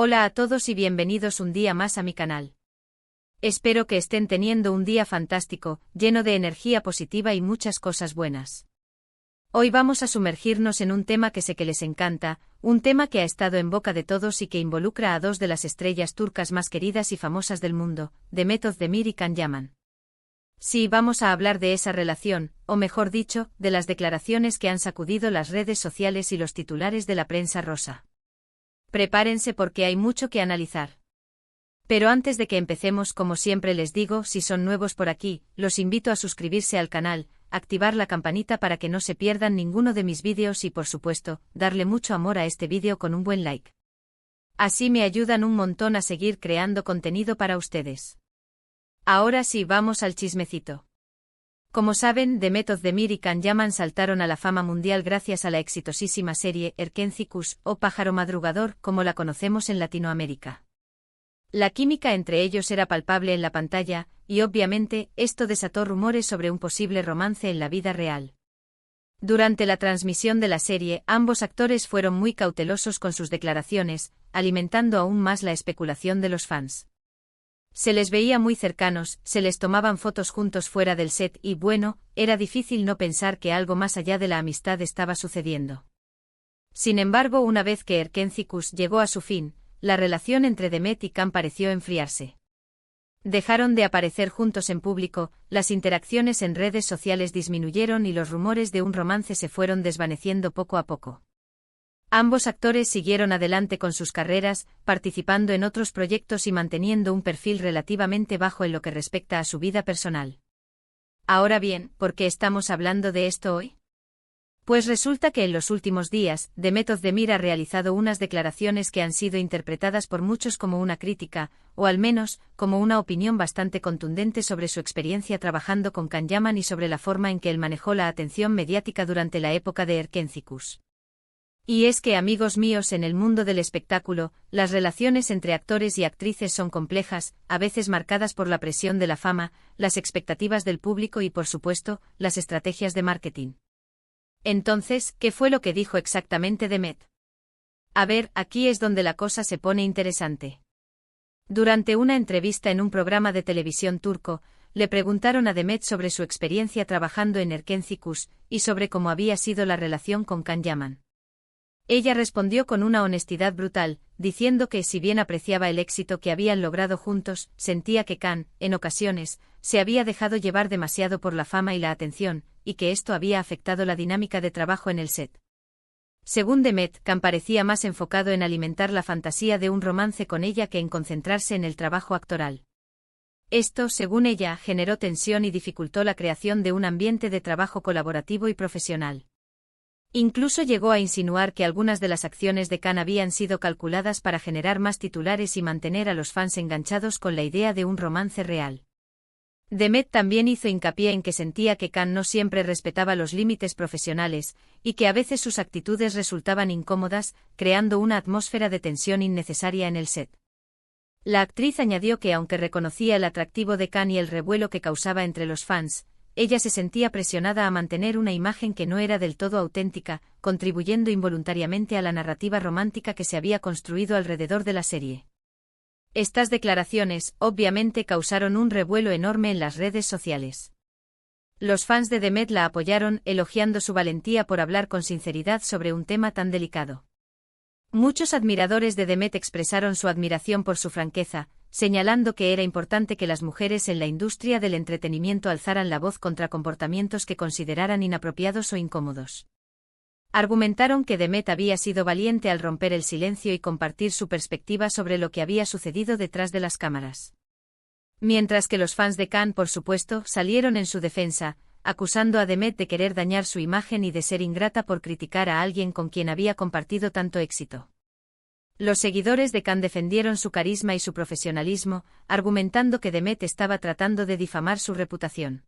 Hola a todos y bienvenidos un día más a mi canal. Espero que estén teniendo un día fantástico, lleno de energía positiva y muchas cosas buenas. Hoy vamos a sumergirnos en un tema que sé que les encanta, un tema que ha estado en boca de todos y que involucra a dos de las estrellas turcas más queridas y famosas del mundo, Demet Özdemir y Can Yaman. Sí, vamos a hablar de esa relación, o mejor dicho, de las declaraciones que han sacudido las redes sociales y los titulares de la prensa rosa. Prepárense porque hay mucho que analizar. Pero antes de que empecemos, como siempre les digo, si son nuevos por aquí, los invito a suscribirse al canal, activar la campanita para que no se pierdan ninguno de mis vídeos y por supuesto, darle mucho amor a este vídeo con un buen like. Así me ayudan un montón a seguir creando contenido para ustedes. Ahora sí, vamos al chismecito. Como saben, Demet Özdemir y Can Yaman saltaron a la fama mundial gracias a la exitosísima serie Erkenzikuş, o Pájaro Madrugador, como la conocemos en Latinoamérica. La química entre ellos era palpable en la pantalla, y obviamente, esto desató rumores sobre un posible romance en la vida real. Durante la transmisión de la serie, ambos actores fueron muy cautelosos con sus declaraciones, alimentando aún más la especulación de los fans. Se les veía muy cercanos, se les tomaban fotos juntos fuera del set y bueno, era difícil no pensar que algo más allá de la amistad estaba sucediendo. Sin embargo, una vez que Erkenzikuş llegó a su fin, la relación entre Demet y Can pareció enfriarse. Dejaron de aparecer juntos en público, las interacciones en redes sociales disminuyeron y los rumores de un romance se fueron desvaneciendo poco a poco. Ambos actores siguieron adelante con sus carreras, participando en otros proyectos y manteniendo un perfil relativamente bajo en lo que respecta a su vida personal. Ahora bien, ¿por qué estamos hablando de esto hoy? Pues resulta que en los últimos días, Demet Özdemir ha realizado unas declaraciones que han sido interpretadas por muchos como una crítica, o al menos, como una opinión bastante contundente sobre su experiencia trabajando con Can Yaman y sobre la forma en que él manejó la atención mediática durante la época de Erkenzikuş. Y es que, amigos míos, en el mundo del espectáculo, las relaciones entre actores y actrices son complejas, a veces marcadas por la presión de la fama, las expectativas del público y, por supuesto, las estrategias de marketing. Entonces, ¿qué fue lo que dijo exactamente Demet? A ver, aquí es donde la cosa se pone interesante. Durante una entrevista en un programa de televisión turco, le preguntaron a Demet sobre su experiencia trabajando en Erkenzikuş y sobre cómo había sido la relación con Can Yaman. Ella respondió con una honestidad brutal, diciendo que si bien apreciaba el éxito que habían logrado juntos, sentía que Can, en ocasiones, se había dejado llevar demasiado por la fama y la atención, y que esto había afectado la dinámica de trabajo en el set. Según Demet, Can parecía más enfocado en alimentar la fantasía de un romance con ella que en concentrarse en el trabajo actoral. Esto, según ella, generó tensión y dificultó la creación de un ambiente de trabajo colaborativo y profesional. Incluso llegó a insinuar que algunas de las acciones de Can habían sido calculadas para generar más titulares y mantener a los fans enganchados con la idea de un romance real. Demet también hizo hincapié en que sentía que Can no siempre respetaba los límites profesionales, y que a veces sus actitudes resultaban incómodas, creando una atmósfera de tensión innecesaria en el set. La actriz añadió que aunque reconocía el atractivo de Can y el revuelo que causaba entre los fans, ella se sentía presionada a mantener una imagen que no era del todo auténtica, contribuyendo involuntariamente a la narrativa romántica que se había construido alrededor de la serie. Estas declaraciones, obviamente, causaron un revuelo enorme en las redes sociales. Los fans de Demet la apoyaron, elogiando su valentía por hablar con sinceridad sobre un tema tan delicado. Muchos admiradores de Demet expresaron su admiración por su franqueza, señalando que era importante que las mujeres en la industria del entretenimiento alzaran la voz contra comportamientos que consideraran inapropiados o incómodos. Argumentaron que Demet había sido valiente al romper el silencio y compartir su perspectiva sobre lo que había sucedido detrás de las cámaras. Mientras que los fans de Can, por supuesto, salieron en su defensa, acusando a Demet de querer dañar su imagen y de ser ingrata por criticar a alguien con quien había compartido tanto éxito. Los seguidores de Can defendieron su carisma y su profesionalismo, argumentando que Demet estaba tratando de difamar su reputación.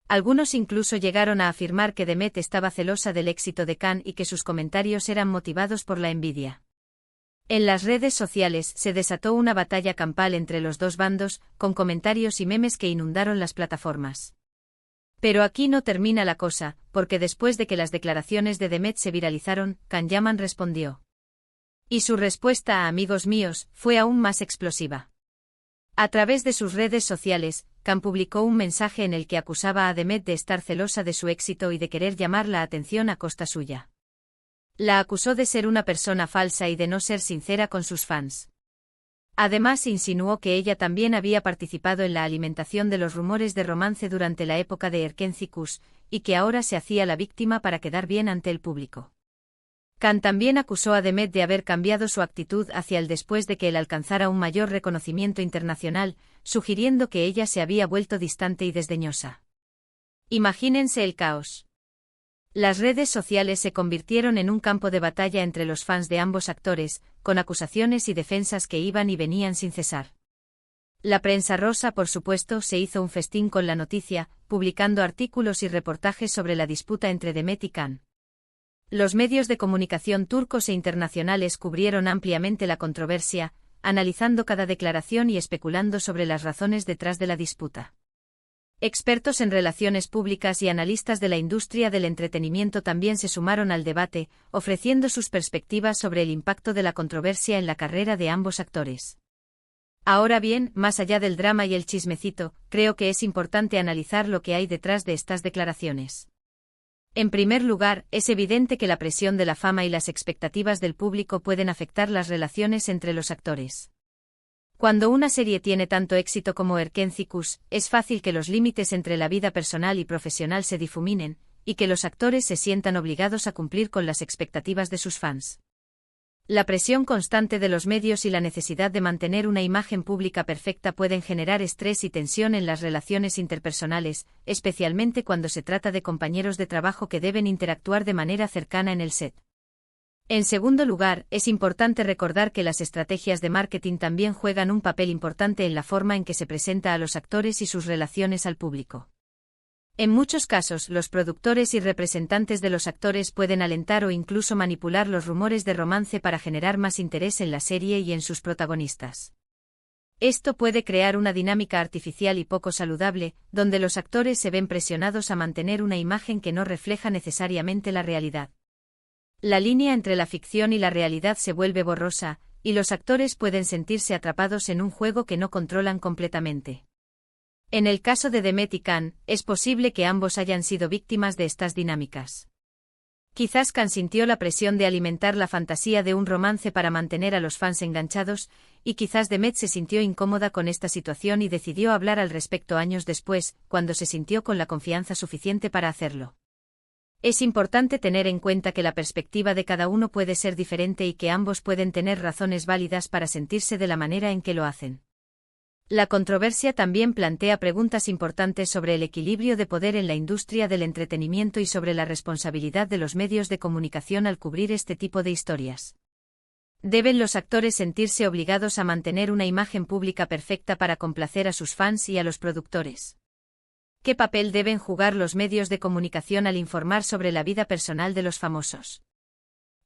Algunos incluso llegaron a afirmar que Demet estaba celosa del éxito de Can y que sus comentarios eran motivados por la envidia. En las redes sociales se desató una batalla campal entre los dos bandos, con comentarios y memes que inundaron las plataformas. Pero aquí no termina la cosa, porque después de que las declaraciones de Demet se viralizaron, Can Yaman respondió. Y su respuesta a amigos míos fue aún más explosiva. A través de sus redes sociales, Khan publicó un mensaje en el que acusaba a Demet de estar celosa de su éxito y de querer llamar la atención a costa suya. La acusó de ser una persona falsa y de no ser sincera con sus fans. Además, insinuó que ella también había participado en la alimentación de los rumores de romance durante la época de Erkenci Kuş, y que ahora se hacía la víctima para quedar bien ante el público. Khan también acusó a Demet de haber cambiado su actitud hacia él después de que él alcanzara un mayor reconocimiento internacional, sugiriendo que ella se había vuelto distante y desdeñosa. Imagínense el caos. Las redes sociales se convirtieron en un campo de batalla entre los fans de ambos actores, con acusaciones y defensas que iban y venían sin cesar. La prensa rosa, por supuesto, se hizo un festín con la noticia, publicando artículos y reportajes sobre la disputa entre Demet y Khan. Los medios de comunicación turcos e internacionales cubrieron ampliamente la controversia, analizando cada declaración y especulando sobre las razones detrás de la disputa. Expertos en relaciones públicas y analistas de la industria del entretenimiento también se sumaron al debate, ofreciendo sus perspectivas sobre el impacto de la controversia en la carrera de ambos actores. Ahora bien, más allá del drama y el chismecito, creo que es importante analizar lo que hay detrás de estas declaraciones. En primer lugar, es evidente que la presión de la fama y las expectativas del público pueden afectar las relaciones entre los actores. Cuando una serie tiene tanto éxito como Erkenci Kuş, es fácil que los límites entre la vida personal y profesional se difuminen, y que los actores se sientan obligados a cumplir con las expectativas de sus fans. La presión constante de los medios y la necesidad de mantener una imagen pública perfecta pueden generar estrés y tensión en las relaciones interpersonales, especialmente cuando se trata de compañeros de trabajo que deben interactuar de manera cercana en el set. En segundo lugar, es importante recordar que las estrategias de marketing también juegan un papel importante en la forma en que se presenta a los actores y sus relaciones al público. En muchos casos, los productores y representantes de los actores pueden alentar o incluso manipular los rumores de romance para generar más interés en la serie y en sus protagonistas. Esto puede crear una dinámica artificial y poco saludable, donde los actores se ven presionados a mantener una imagen que no refleja necesariamente la realidad. La línea entre la ficción y la realidad se vuelve borrosa, y los actores pueden sentirse atrapados en un juego que no controlan completamente. En el caso de Demet y Khan, es posible que ambos hayan sido víctimas de estas dinámicas. Quizás Khan sintió la presión de alimentar la fantasía de un romance para mantener a los fans enganchados, y quizás Demet se sintió incómoda con esta situación y decidió hablar al respecto años después, cuando se sintió con la confianza suficiente para hacerlo. Es importante tener en cuenta que la perspectiva de cada uno puede ser diferente y que ambos pueden tener razones válidas para sentirse de la manera en que lo hacen. La controversia también plantea preguntas importantes sobre el equilibrio de poder en la industria del entretenimiento y sobre la responsabilidad de los medios de comunicación al cubrir este tipo de historias. ¿Deben los actores sentirse obligados a mantener una imagen pública perfecta para complacer a sus fans y a los productores? ¿Qué papel deben jugar los medios de comunicación al informar sobre la vida personal de los famosos?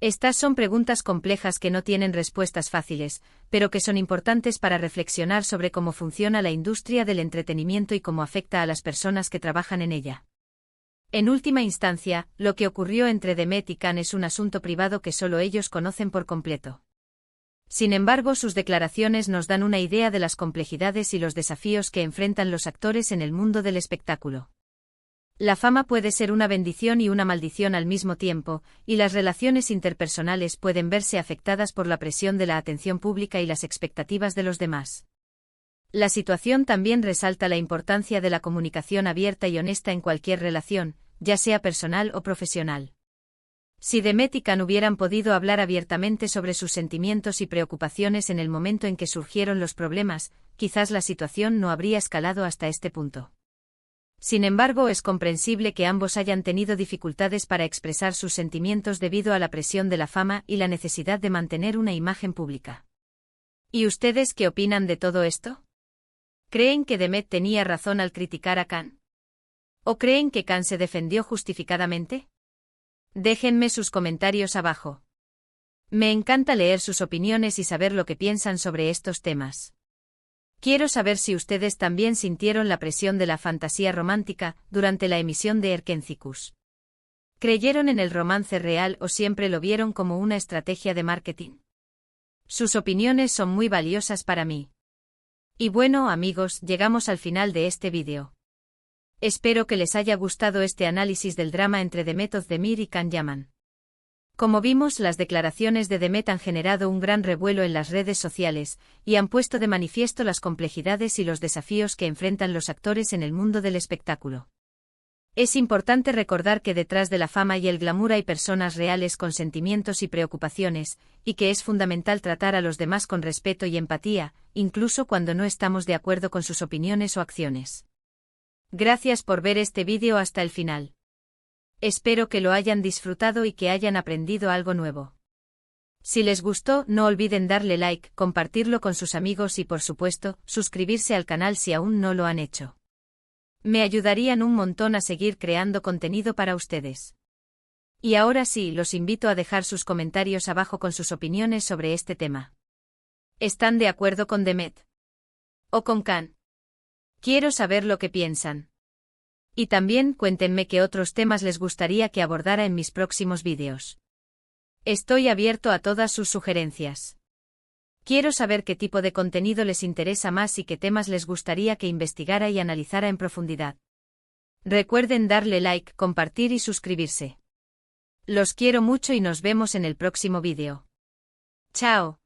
Estas son preguntas complejas que no tienen respuestas fáciles, pero que son importantes para reflexionar sobre cómo funciona la industria del entretenimiento y cómo afecta a las personas que trabajan en ella. En última instancia, lo que ocurrió entre Demet y Khan es un asunto privado que solo ellos conocen por completo. Sin embargo, sus declaraciones nos dan una idea de las complejidades y los desafíos que enfrentan los actores en el mundo del espectáculo. La fama puede ser una bendición y una maldición al mismo tiempo, y las relaciones interpersonales pueden verse afectadas por la presión de la atención pública y las expectativas de los demás. La situación también resalta la importancia de la comunicación abierta y honesta en cualquier relación, ya sea personal o profesional. Si Demet y Khan hubieran podido hablar abiertamente sobre sus sentimientos y preocupaciones en el momento en que surgieron los problemas, quizás la situación no habría escalado hasta este punto. Sin embargo, es comprensible que ambos hayan tenido dificultades para expresar sus sentimientos debido a la presión de la fama y la necesidad de mantener una imagen pública. ¿Y ustedes qué opinan de todo esto? ¿Creen que Demet tenía razón al criticar a Khan? ¿O creen que Khan se defendió justificadamente? Déjenme sus comentarios abajo. Me encanta leer sus opiniones y saber lo que piensan sobre estos temas. Quiero saber si ustedes también sintieron la presión de la fantasía romántica durante la emisión de Erkenci Kuş. ¿Creyeron en el romance real o siempre lo vieron como una estrategia de marketing? Sus opiniones son muy valiosas para mí. Y bueno, amigos, llegamos al final de este vídeo. Espero que les haya gustado este análisis del drama entre Demet Özdemir y Can Yaman. Como vimos, las declaraciones de Demet han generado un gran revuelo en las redes sociales, y han puesto de manifiesto las complejidades y los desafíos que enfrentan los actores en el mundo del espectáculo. Es importante recordar que detrás de la fama y el glamour hay personas reales con sentimientos y preocupaciones, y que es fundamental tratar a los demás con respeto y empatía, incluso cuando no estamos de acuerdo con sus opiniones o acciones. Gracias por ver este vídeo hasta el final. Espero que lo hayan disfrutado y que hayan aprendido algo nuevo. Si les gustó, no olviden darle like, compartirlo con sus amigos y por supuesto, suscribirse al canal si aún no lo han hecho. Me ayudarían un montón a seguir creando contenido para ustedes. Y ahora sí, los invito a dejar sus comentarios abajo con sus opiniones sobre este tema. ¿Están de acuerdo con Demet? ¿O con Can? Quiero saber lo que piensan. Y también cuéntenme qué otros temas les gustaría que abordara en mis próximos vídeos. Estoy abierto a todas sus sugerencias. Quiero saber qué tipo de contenido les interesa más y qué temas les gustaría que investigara y analizara en profundidad. Recuerden darle like, compartir y suscribirse. Los quiero mucho y nos vemos en el próximo vídeo. ¡Chao!